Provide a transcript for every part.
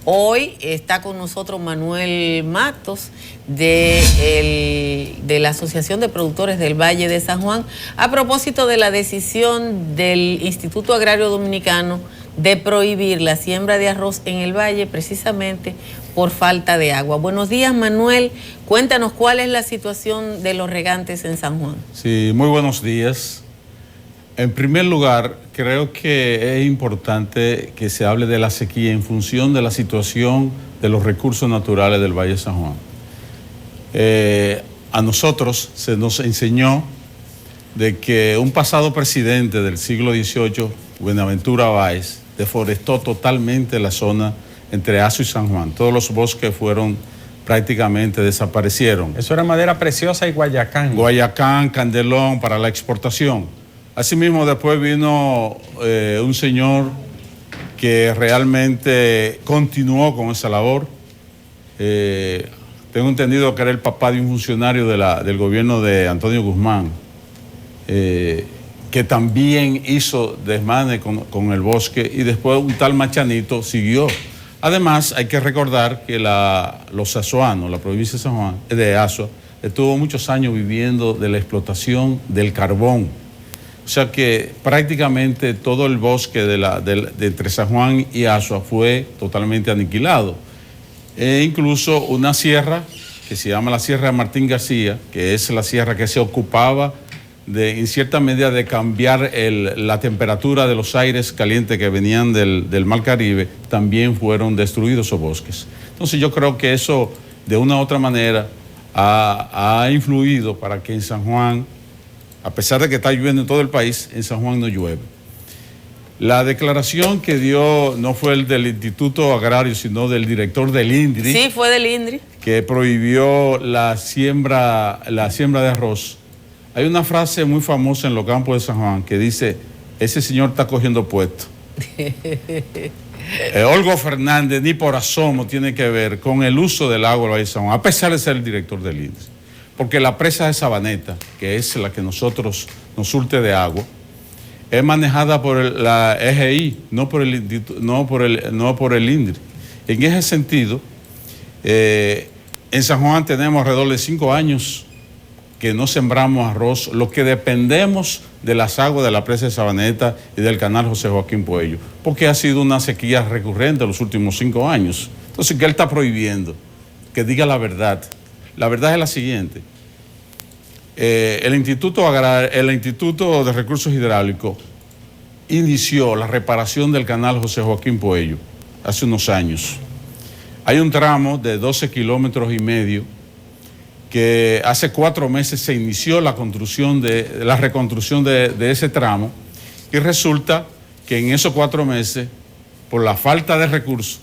Hoy está con nosotros Manuel Matos de la Asociación de Productores del Valle de San Juan a propósito de la decisión del Instituto Agrario Dominicano de prohibir la siembra de arroz en el valle precisamente por falta de agua. Buenos días, Manuel. Cuéntanos cuál es la situación de los regantes en San Juan. Sí, muy buenos días. En primer lugar, creo que es importante que se hable de la sequía en función de la situación de los recursos naturales del Valle de San Juan. A nosotros se nos enseñó de que un pasado presidente del siglo XVIII, Buenaventura Báez, deforestó totalmente la zona entre Azua y San Juan. Todos los bosques prácticamente desaparecieron. Eso era madera preciosa y Guayacán. Guayacán, Candelón, para la exportación. Asimismo, después vino un señor que realmente continuó con esa labor. Tengo entendido que era el papá de un funcionario del gobierno de Antonio Guzmán, que también hizo desmane con el bosque, y después un tal Machanito siguió. Además, hay que recordar que los azuanos, la provincia de San Juan, de Azua, estuvo muchos años viviendo de la explotación del carbón. O sea que prácticamente todo el bosque de entre San Juan y Azua fue totalmente aniquilado. Incluso una sierra que se llama la Sierra de Martín García, que es la sierra que se ocupaba en cierta medida de cambiar la temperatura de los aires calientes que venían del Mar Caribe, también fueron destruidos esos bosques. Entonces yo creo que eso de una u otra manera ha influido para que en San Juan, a pesar de que está lloviendo en todo el país, en San Juan no llueve. La declaración que dio no fue el del Instituto Agrario, sino del director del INDRI. Sí, fue del INDRI. Que prohibió la siembra de arroz. Hay una frase muy famosa en los campos de San Juan que dice, ese señor está cogiendo puesto. Olgo Fernández ni por asomo tiene que ver con el uso del agua del Valle de San Juan, a pesar de ser el director del INDRI. Porque la presa de Sabaneta, que es la que nos surte de agua, es manejada por la EGI, no por el INDRI. En ese sentido, en San Juan tenemos alrededor de 5 años que no sembramos arroz, lo que dependemos de las aguas de la presa de Sabaneta y del canal José Joaquín Puello, porque ha sido una sequía recurrente en los últimos 5 años. Entonces, ¿qué él está prohibiendo? Que diga la verdad. La verdad es la siguiente. El Instituto de Recursos Hidráulicos inició la reparación del canal José Joaquín Puello hace unos años. Hay un tramo de 12,5 kilómetros que hace 4 meses se inició la reconstrucción de ese tramo, y resulta que en esos 4 meses, por la falta de recursos,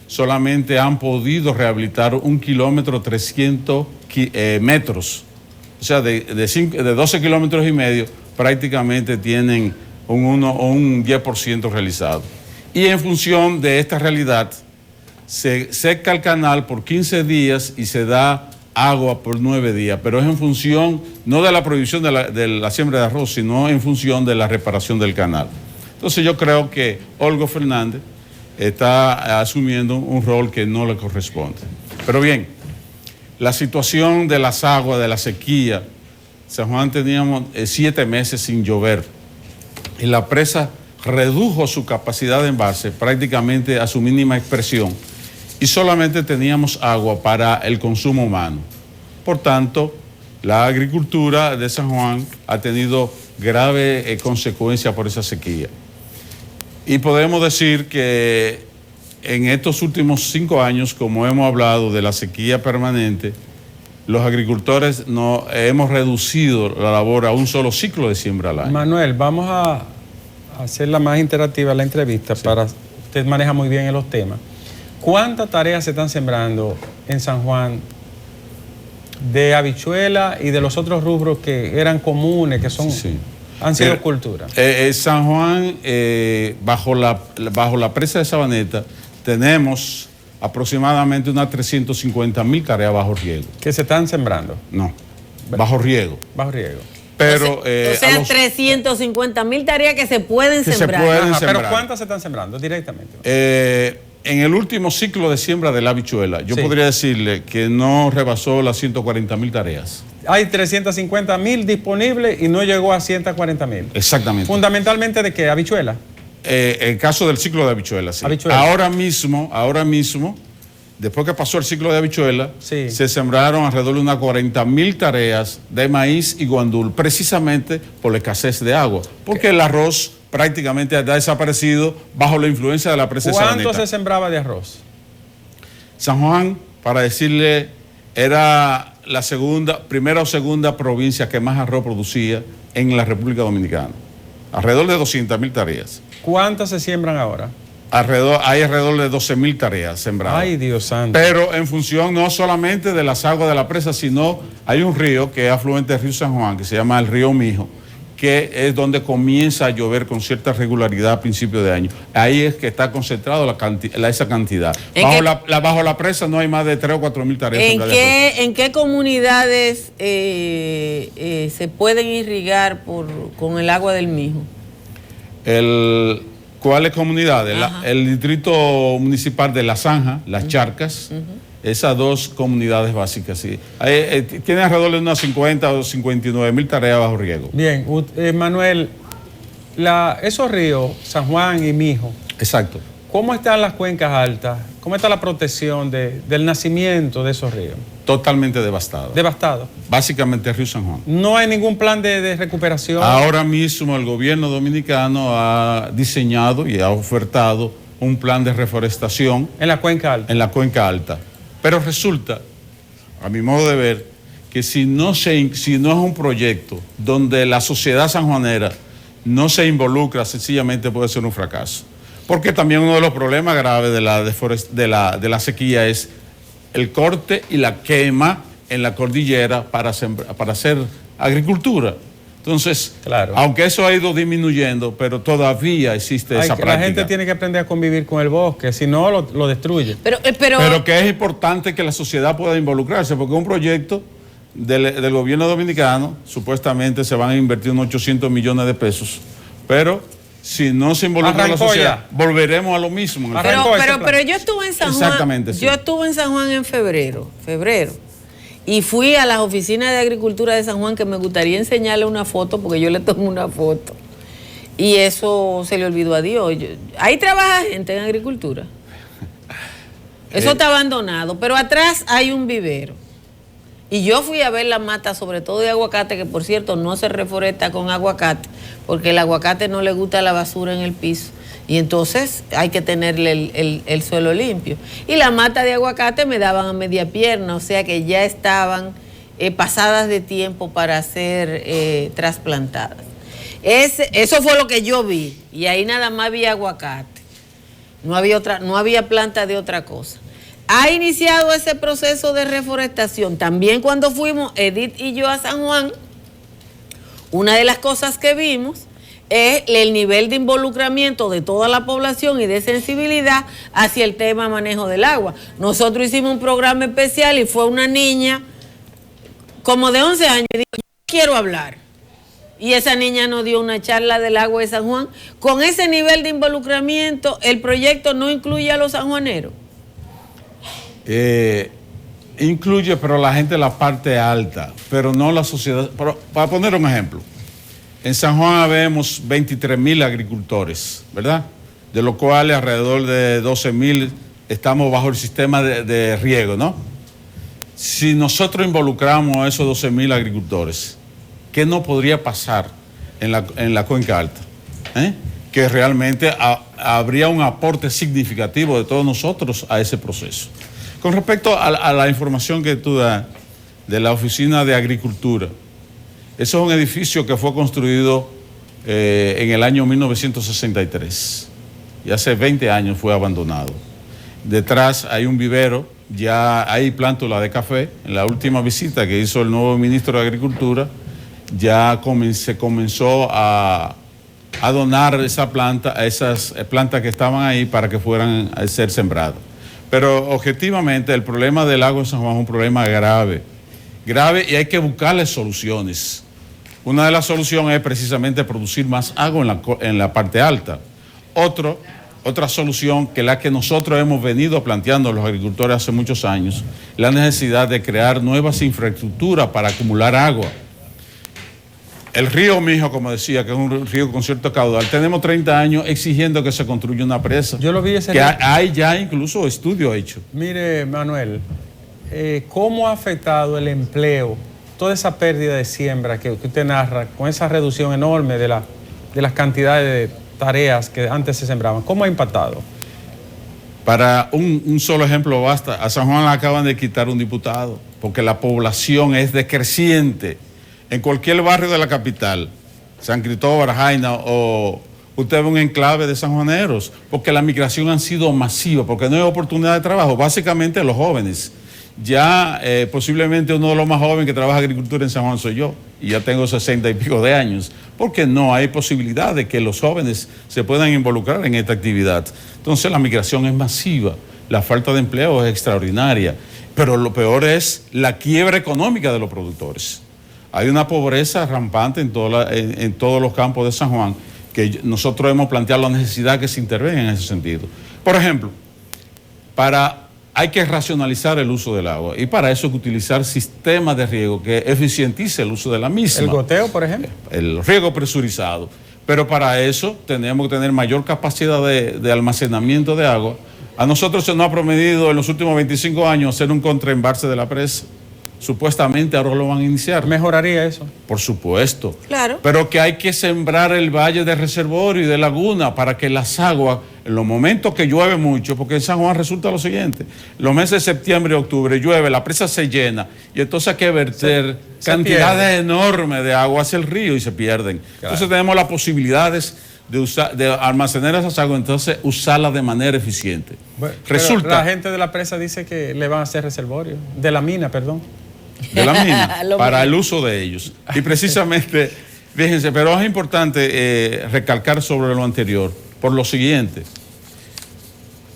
solamente han podido rehabilitar 1,3 kilómetros metros. O sea, de 12,5 kilómetros prácticamente tienen un 10% realizado. Y en función de esta realidad, se seca el canal por 15 días y se da agua por 9 días, pero es en función no de la prohibición de la siembra de arroz, sino en función de la reparación del canal. Entonces yo creo que Olgo Fernández está asumiendo un rol que no le corresponde. Pero bien, la situación de las aguas, de la sequía, San Juan teníamos 7 meses sin llover y la presa redujo su capacidad de embalse prácticamente a su mínima expresión y solamente teníamos agua para el consumo humano. Por tanto, la agricultura de San Juan ha tenido grave consecuencia por esa sequía. Y podemos decir que en estos últimos 5 años, como hemos hablado de la sequía permanente, los agricultores hemos reducido la labor a un solo ciclo de siembra al año. Manuel, vamos a hacerla más interactiva la entrevista. Sí. Usted maneja muy bien en los temas. ¿Cuántas tareas se están sembrando en San Juan de habichuela y de los otros rubros que eran comunes, que son, han sido cultura? San Juan, bajo la presa de Sabaneta, tenemos aproximadamente unas 350,000 tareas bajo riego. ¿Que se están sembrando? No, bajo riego. Bajo riego. Pero, o sea 350,000 tareas que se pueden sembrar. Se pueden sembrar. Pero ¿cuántas se están sembrando directamente? en el último ciclo de siembra de la habichuela, yo podría decirle que no rebasó las 140.000 tareas. Hay 350.000 disponibles y no llegó a 140.000. Exactamente. Fundamentalmente ¿de qué? ¿Habichuela? El caso del ciclo de habichuela, sí. Habichuela. Ahora mismo, después que pasó el ciclo de habichuela, se sembraron alrededor de unas 40.000 tareas de maíz y guandul, precisamente por la escasez de agua, porque el arroz prácticamente ha desaparecido bajo la influencia de la presa de Sabaneta. ¿Cuánto se sembraba de arroz? San Juan, para decirle, era la primera o segunda provincia que más arroz producía en la República Dominicana. Alrededor de 200.000 tareas. ¿Cuántas se siembran ahora? Hay alrededor de 12.000 tareas sembradas. Ay, Dios santo. Pero en función no solamente de las aguas de la presa, sino hay un río que es afluente del río San Juan, que se llama el río Mijo, que es donde comienza a llover con cierta regularidad a principios de año. Ahí es que está concentrado esa cantidad. Bajo la presa no hay más de 3 o 4.000 tareas. ¿En qué comunidades se pueden irrigar con el agua del Mijo? ¿Cuáles comunidades? El distrito municipal de La Zanja, Las Charcas, esas dos comunidades básicas, sí. Tiene alrededor de unas 50 o 59.000 tareas bajo riego. Bien, Manuel, esos ríos, San Juan y Mijo. Exacto. ¿Cómo están las cuencas altas? ¿Cómo está la protección del nacimiento de esos ríos? Totalmente devastado. Devastado. Básicamente el río San Juan. ¿No hay ningún plan de recuperación? Ahora mismo el gobierno dominicano ha diseñado y ha ofertado un plan de reforestación. En la cuenca alta. En la cuenca alta. Pero resulta, a mi modo de ver, que si no es un proyecto donde la sociedad sanjuanera no se involucra, sencillamente puede ser un fracaso. Porque también uno de los problemas graves de la sequía es el corte y la quema en la cordillera para hacer agricultura. Entonces, claro, aunque eso ha ido disminuyendo, pero todavía existe esa práctica. La gente tiene que aprender a convivir con el bosque, si no lo destruye. Pero que es importante que la sociedad pueda involucrarse, porque un proyecto del gobierno dominicano, supuestamente se van a invertir unos 800 millones de pesos, pero si no se involucra la sociedad, volveremos a lo mismo. Pero yo estuve en San Juan. Exactamente, sí. Yo estuve en San Juan en febrero. Y fui a las oficinas de agricultura de San Juan, que me gustaría enseñarle una foto, porque yo le tomé una foto. Y eso se le olvidó a Dios. Ahí trabaja gente en agricultura. Eso está abandonado. Pero atrás hay un vivero. Y yo fui a ver la mata, sobre todo de aguacate, que por cierto no se reforesta con aguacate, porque el aguacate no le gusta la basura en el piso. Y entonces hay que tenerle el suelo limpio. Y la mata de aguacate me daban a media pierna, o sea que ya estaban pasadas de tiempo para ser trasplantadas. Eso fue lo que yo vi. Y ahí nada más había aguacate. No había planta de otra cosa. Ha iniciado ese proceso de reforestación. También cuando fuimos, Edith y yo, a San Juan, una de las cosas que vimos es el nivel de involucramiento de toda la población y de sensibilidad hacia el tema manejo del agua. Nosotros hicimos un programa especial y fue una niña como de 11 años y dijo, yo quiero hablar. Y esa niña nos dio una charla del agua de San Juan. Con ese nivel de involucramiento, el proyecto no incluye a los sanjuaneros. Incluye, pero la gente de la parte alta, pero no la sociedad. Pero, para poner un ejemplo, en San Juan habemos 23.000 agricultores, ¿verdad? De los cuales alrededor de 12.000 estamos bajo el sistema de riego, ¿no? Si nosotros involucramos a esos 12.000 agricultores, ¿qué no podría pasar en la cuenca alta? Que realmente habría un aporte significativo de todos nosotros a ese proceso. Con respecto a la información que tú das de la Oficina de Agricultura, eso es un edificio que fue construido en el año 1963 y hace 20 años fue abandonado. Detrás hay un vivero, ya hay plántula de café. En la última visita que hizo el nuevo ministro de Agricultura, ya se comenzó a donar esas plantas que estaban ahí para que fueran a ser sembradas. Pero objetivamente el problema del agua de San Juan es un problema grave y hay que buscarle soluciones. Una de las soluciones es precisamente producir más agua en la parte alta. Otro otra solución que la que nosotros hemos venido planteando los agricultores hace muchos años, la necesidad de crear nuevas infraestructuras para acumular agua. El río Mijo, como decía, que es un río con cierto caudal, tenemos 30 años exigiendo que se construya una presa. Yo lo vi ese que día. hay ya incluso estudios hechos. Mire, Manuel, ¿cómo ha afectado el empleo, toda esa pérdida de siembra que usted narra, con esa reducción enorme de las cantidades de tareas que antes se sembraban? ¿Cómo ha impactado? Para un solo ejemplo basta. A San Juan le acaban de quitar un diputado porque la población es decreciente. En cualquier barrio de la capital, San Cristóbal, Jaina, o usted ve un enclave de sanjuaneros, porque la migración ha sido masiva, porque no hay oportunidad de trabajo, básicamente los jóvenes. Ya posiblemente uno de los más jóvenes que trabaja agricultura en San Juan soy yo, y ya tengo 60 y pico de años, porque no hay posibilidad de que los jóvenes se puedan involucrar en esta actividad. Entonces la migración es masiva, la falta de empleo es extraordinaria, pero lo peor es la quiebra económica de los productores. Hay una pobreza rampante en todos los campos de San Juan, que nosotros hemos planteado la necesidad que se intervenga en ese sentido. Por ejemplo, hay que racionalizar el uso del agua, y para eso hay que utilizar sistemas de riego que eficientice el uso de la misma. ¿El goteo, por ejemplo? El riego presurizado. Pero para eso tenemos que tener mayor capacidad de almacenamiento de agua. A nosotros se nos ha prometido en los últimos 25 años hacer un contraembalse de la presa. Supuestamente ahora lo van a iniciar. ¿Mejoraría eso? Por supuesto. Claro. Pero que hay que sembrar el valle de reservorio y de laguna para que las aguas, en los momentos que llueve mucho, porque en San Juan resulta lo siguiente, los meses de septiembre y octubre llueve, la presa se llena y entonces hay que verter cantidades enormes de agua hacia el río y se pierden. Claro. Entonces tenemos las posibilidades de almacenar esas aguas, entonces usarlas de manera eficiente. Bueno, resulta, la gente de la presa dice que le van a hacer reservorio, de la mina, perdón. De la mina, para el uso de ellos. Y precisamente, fíjense, pero es importante recalcar sobre lo anterior, por lo siguiente,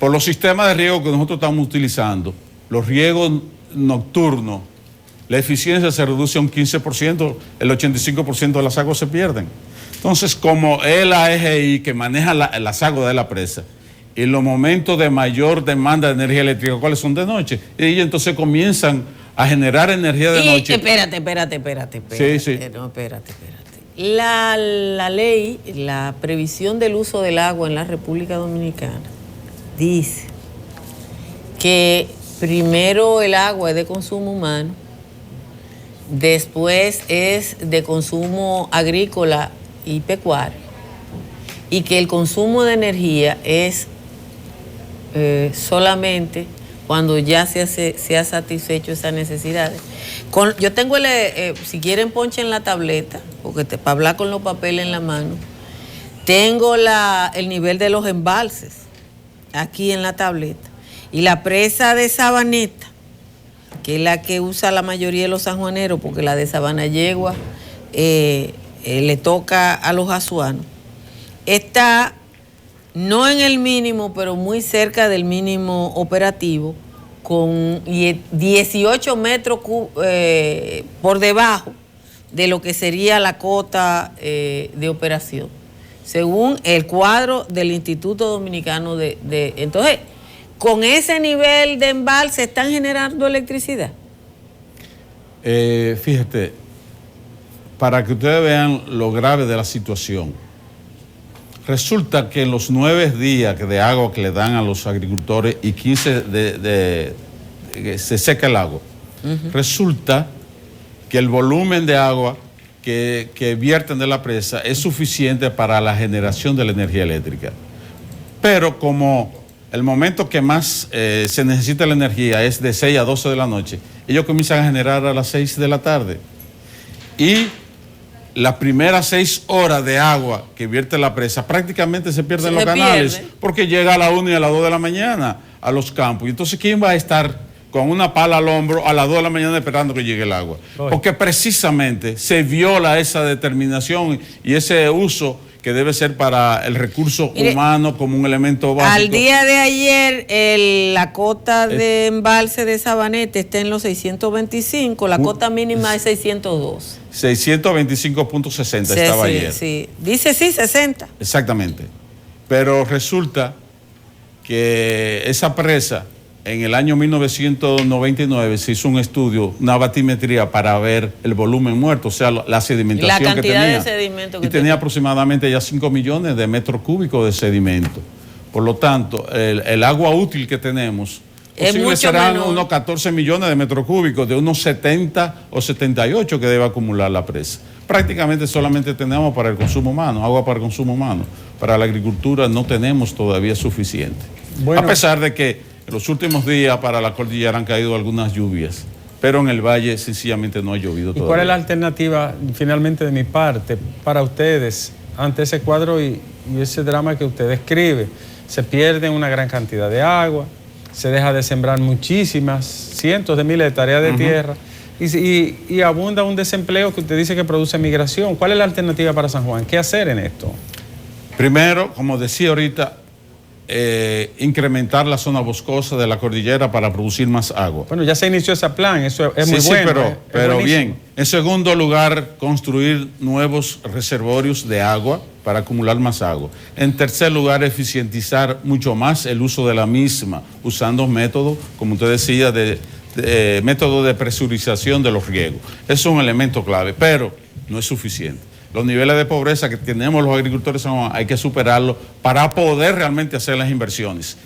por los sistemas de riego que nosotros estamos utilizando, los riegos nocturnos, la eficiencia se reduce a un 15%, el 85% de las aguas se pierden. Entonces, como es la EGI que maneja las aguas de la presa, en los momentos de mayor demanda de energía eléctrica, ¿cuáles son? De noche. Y ellos entonces comienzan a generar energía de noche. Espérate. Sí. No, espérate. La ley, la previsión del uso del agua en la República Dominicana dice que primero el agua es de consumo humano, después es de consumo agrícola y pecuario, y que el consumo de energía es solamente cuando ya se ha satisfecho esas necesidades. Yo tengo, si quieren ponchen la tableta, porque para hablar con los papeles en la mano, tengo el nivel de los embalses aquí en la tableta. Y la presa de Sabaneta, que es la que usa la mayoría de los sanjuaneros, porque la de Sabana Yegua le toca a los azuanos, está no en el mínimo, pero muy cerca del mínimo operativo, con 18 metros por debajo de lo que sería la cota de operación, según el cuadro del Instituto Dominicano Entonces, con ese nivel de embalse, ¿están generando electricidad? Fíjate, para que ustedes vean lo grave de la situación, resulta que en los 9 días de agua que le dan a los agricultores y 15 que se seca el agua, resulta que el volumen de agua que vierten de la presa es suficiente para la generación de la energía eléctrica. Pero como el momento que más se necesita la energía es de 6 a 12 de la noche, ellos comienzan a generar a las 6 de la tarde. Y las primeras 6 horas de agua que vierte la presa prácticamente se pierden los canales, porque llega a las 1 y a las 2 de la mañana a los campos. Y entonces, ¿quién va a estar con una pala al hombro a las 2 de la mañana esperando que llegue el agua? Porque precisamente se viola esa determinación y ese uso que debe ser para el recurso humano como un elemento básico. Al día de ayer, la cota de embalse de Sabaneta está en los 625, la cota mínima es 602. 625.60 estaba ayer. Sí, dice 60. Exactamente. Pero resulta que esa presa, en el año 1999 se hizo un estudio, una batimetría para ver el volumen muerto, o sea, la sedimentación la cantidad que tenía. de sedimento que y tenía aproximadamente ya 5 millones de metros cúbicos de sedimento. Por lo tanto, el agua útil que tenemos serán menor. unos 14 millones de metros cúbicos de unos 70 o 78 que debe acumular la presa. Prácticamente solamente tenemos para el consumo humano, agua para el consumo humano. Para la agricultura no tenemos todavía suficiente. Bueno, a pesar de que en los últimos días para la cordillera han caído algunas lluvias, pero en el valle sencillamente no ha llovido todavía. ¿Y cuál es la alternativa, finalmente, de mi parte, para ustedes ante ese cuadro y ese drama que usted describe? Se pierde una gran cantidad de agua, se deja de sembrar muchísimas, cientos de miles de tareas de tierra y abunda un desempleo que usted dice que produce migración. ¿Cuál es la alternativa para San Juan? ¿Qué hacer en esto? Primero, como decía ahorita, incrementar la zona boscosa de la cordillera para producir más agua. Bueno, ya se inició ese plan, eso es muy Sí, bueno. pero bien. En segundo lugar, construir nuevos reservorios de agua para acumular más agua. En tercer lugar, eficientizar mucho más el uso de la misma, usando métodos, como usted decía, métodos de presurización de los riegos. Es un elemento clave, pero no es suficiente. Los niveles de pobreza que tenemos los agricultores hay que superarlos para poder realmente hacer las inversiones.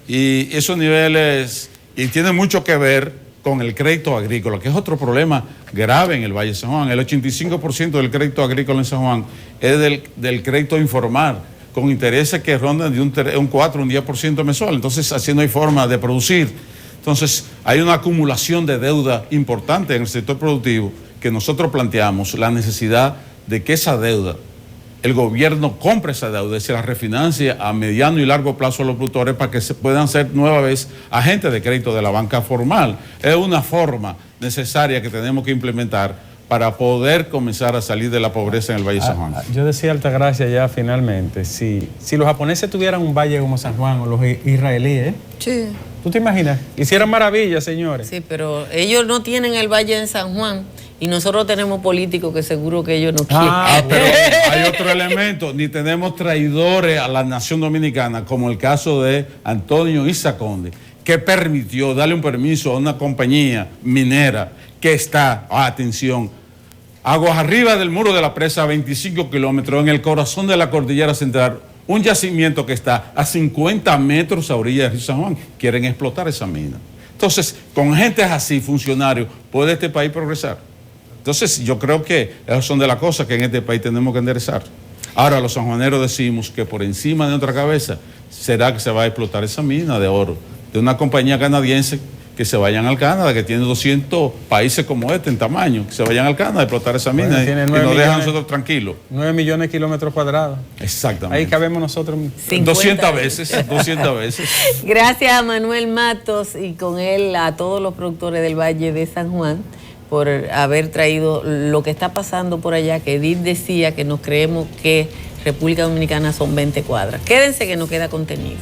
Y esos niveles, y tiene mucho que ver con el crédito agrícola, que es otro problema grave en el Valle de San Juan. El 85% del crédito agrícola en San Juan es del crédito informal, con intereses que rondan de un 4, un 10% mensual. Entonces, así no hay forma de producir. Entonces, hay una acumulación de deuda importante en el sector productivo que nosotros planteamos la necesidad de que esa deuda, el gobierno compre esa deuda y se la refinancie a mediano y largo plazo a los productores para que se puedan ser nueva vez agentes de crédito de la banca formal. Es una forma necesaria que tenemos que implementar para poder comenzar a salir de la pobreza en el Valle de San Juan. Yo decía Altagracia ya finalmente, si los japoneses tuvieran un valle como San Juan o los israelíes, Sí. ¿tú te imaginas? Hicieran maravillas, señores. Sí, pero ellos no tienen el Valle de San Juan y nosotros tenemos políticos que seguro que ellos no quieren. Pero hay otro elemento, ni tenemos traidores a la nación dominicana, como el caso de Antonio Isaconde, que permitió darle un permiso a una compañía minera que está, atención, aguas arriba del muro de la presa, a 25 kilómetros, en el corazón de la cordillera central, un yacimiento que está a 50 metros a orilla de Río San Juan. Quieren explotar esa mina. Entonces, con gente así, funcionarios, ¿puede este país progresar? Entonces, yo creo que esas son de las cosas que en este país tenemos que enderezar. Ahora, los sanjuaneros decimos que por encima de nuestra cabeza será que se va a explotar esa mina de oro de una compañía canadiense, que se vayan al Canadá, que tiene 200 países como este en tamaño, que se vayan al Canadá a explotar esa mina y nos dejan a nosotros tranquilos. 9 millones de kilómetros cuadrados. Exactamente. Ahí cabemos nosotros. 200 veces, 200 veces. Gracias a Manuel Matos y con él a todos los productores del Valle de San Juan por haber traído lo que está pasando por allá, que Edith decía que nos creemos que República Dominicana son 20 cuadras. Quédense que nos queda contenido.